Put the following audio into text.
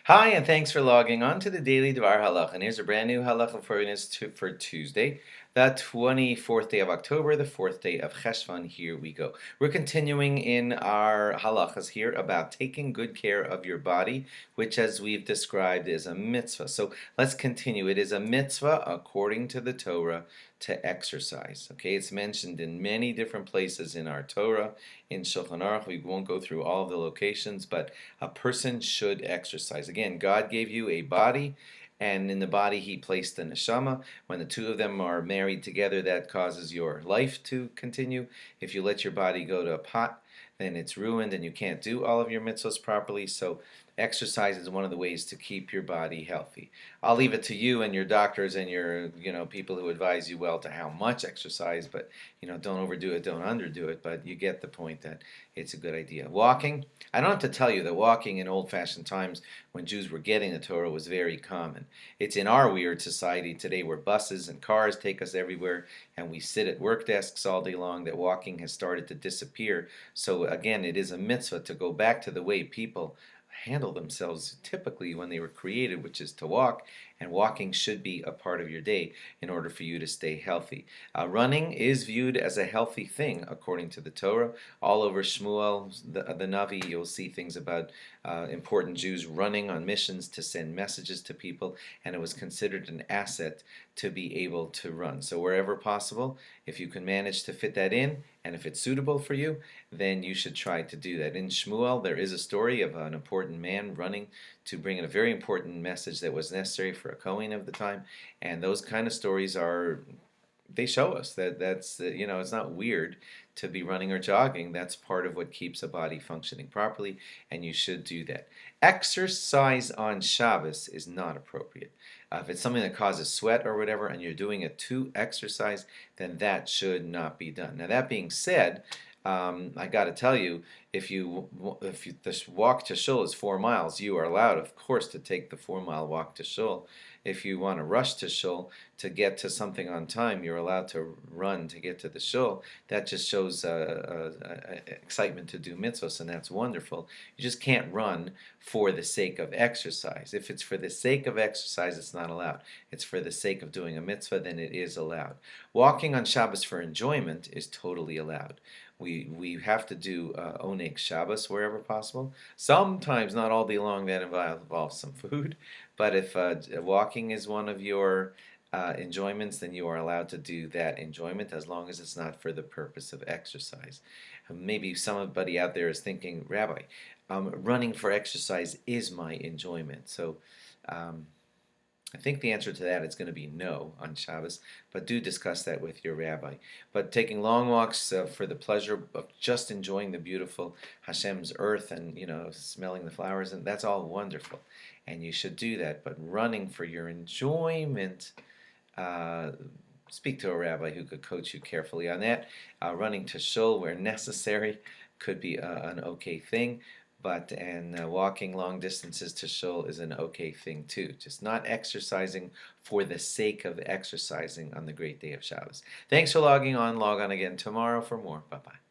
Hi, and thanks for logging on to the Daily DVAR Halach. And here's a brand new halacha for Tuesday, the 24th day of October, the 4th day of Cheshvan. Here we go. We're continuing in our halachas here about taking good care of your body, which, as we've described, is a mitzvah. So let's continue. It is a mitzvah according to the Torah to exercise. Okay, it's mentioned in many different places in our Torah, in Shulchan Aruch. We won't go through all of the locations, but a person should exercise. Again, God gave you a body, and in the body He placed the neshama. When the two of them are married together, that causes your life to continue. If you let your body go to a pot, then it's ruined and you can't do all of your mitzvahs properly. So exercise is one of the ways to keep your body healthy. I'll leave it to you and your doctors and your people who advise you well to how much exercise, but don't overdo it, don't underdo it, but you get the point that it's a good idea. Walking, I don't have to tell you that walking in old-fashioned times when Jews were getting the Torah was very common. It's in our weird society today where buses and cars take us everywhere and we sit at work desks all day long that walking has started to disappear. So again, it is a mitzvah to go back to the way people handle themselves typically when they were created, which is to walk, and walking should be a part of your day in order for you to stay healthy. Running is viewed as a healthy thing according to the Torah. All over Shmuel, the Navi, you'll see things about important Jews running on missions to send messages to people, and it was considered an asset to be able to run. So wherever possible, if you can manage to fit that in, and if it's suitable for you, then you should try to do that. In Shmuel, there is a story of an important man running to bring in a very important message that was necessary for a Kohen of the time, and those kind of stories they show us that it's not weird to be running or jogging. That's part of what keeps a body functioning properly, and you should do that. Exercise on Shabbos is not appropriate. If it's something that causes sweat or whatever, and you're doing it to exercise, then that should not be done. Now, that being said, I got to tell you, if this walk to shul is 4 miles, you are allowed, of course, to take the 4-mile walk to shul. If you want to rush to shul to get to something on time, you're allowed to run to get to the shul. That just shows excitement to do mitzvahs, and that's wonderful. You just can't run for the sake of exercise. If it's for the sake of exercise, it's not allowed. It's for the sake of doing a mitzvah, then it is allowed. Walking on Shabbos for enjoyment is totally allowed. We have to do Oneg Shabbos wherever possible. Sometimes, not all day long, that involves some food. But if walking is one of your enjoyments, then you are allowed to do that enjoyment as long as it's not for the purpose of exercise. Maybe somebody out there is thinking, Rabbi, running for exercise is my enjoyment. So I think the answer to that is going to be no on Shabbos, but do discuss that with your rabbi. But taking long walks for the pleasure of just enjoying the beautiful Hashem's earth and smelling the flowers, and that's all wonderful, and you should do that. But running for your enjoyment, speak to a rabbi who could coach you carefully on that. Running to shul where necessary could be an okay thing. But walking long distances to shul is an okay thing too. Just not exercising for the sake of exercising on the great day of Shabbos. Thanks for logging on. Log on again tomorrow for more. Bye-bye.